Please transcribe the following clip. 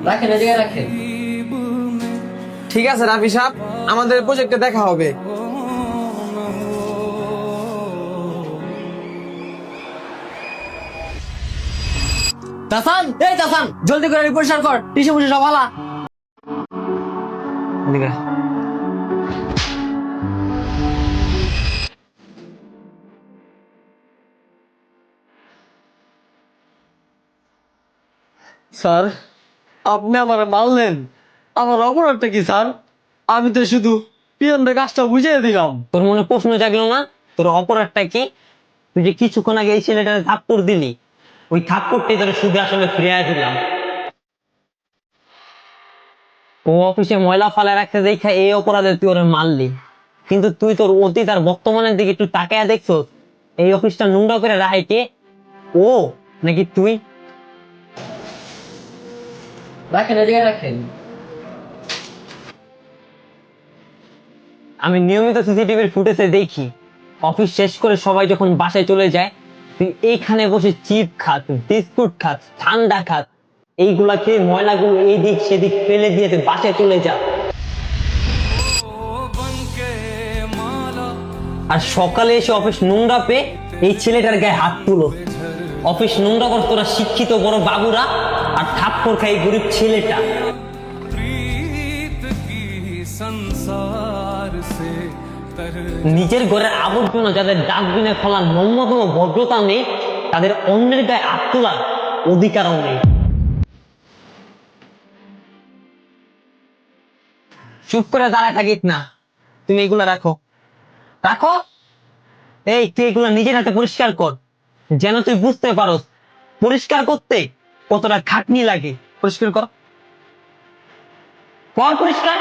রাখেন, এই জায়গায় রাখেন। ঠিক আছে রাফি সাহেব, আমাদের প্রজেক্টে দেখা হবে। তাসান, এই তাসান, জলদি করে পরিষ্কার কর, টিসু মুসু সব হালা। এদিকে। স্যার, আপনি আমার মারলেন, আমার অপরাধটা কি স্যার? আমি তো শুধু পিয়নদের কাজটা বুঝিয়ে দিলাম। তোর মনে প্রশ্ন জাগলো না তোর অপরাধটা কি? তুই যে কিছুক্ষণ আগে এই ছেলেটাকে থাপ্পড় দিলি, ওই থাপ্পড়টাই তোর শুধু আসলে ফিরিয়ে দিলাম। ও অফিসে ময়লা ফালা রাখতে দেখা এই অপরাধে তুই ওরে মারলি, কিন্তু তুই তোর অতীত আর বর্তমানের দিকে একটু তাকায়া দেখছো এই অফিসটা নোংরা করে রাখে কে? ও নাকি তুই? রাখেন, এই জায়গায় রাখেন। আমি নিয়মিত সিসিটিভির ফুটেজে দেখি অফিস শেষ করে সবাই যখন বাসায় চলে যায়, তুই এইখানে বসে চিপ খাস, বিস্কুট খাস, ঠান্ডা খাস, এইগুলা খেয়ে ময়লাগুলো এই দিক সেদিক ফেলে দিয়ে তুই বাসায় চলে যা। আর সকালে এসে অফিস নোংরা পেয়ে এই ছেলেটার গায়ে হাত তুলো। অফিস নোংরা কর তোরা শিক্ষিত বড় বাবুরা, আর থাপ্পড় খাই গরিব ছেলেটা। নিজের ঘরের আবর্জনা যাদের ডাস্টবিনে ফেলার ন্যূনতম ভদ্রতা নেই, তাদের অন্যের গায়ে হাত তোলার অধিকারও নেই। চুপ করে দাঁড়ায় থাকিস না, তুমি এগুলা রাখো, রাখো। এই তুই এগুলা নিজের হাতে পরিষ্কার কর, যেন তুই বুঝতে পারস পরিষ্কার করতে কতটা খাটনি লাগে। পরিষ্কার কর, কর পরিষ্কার।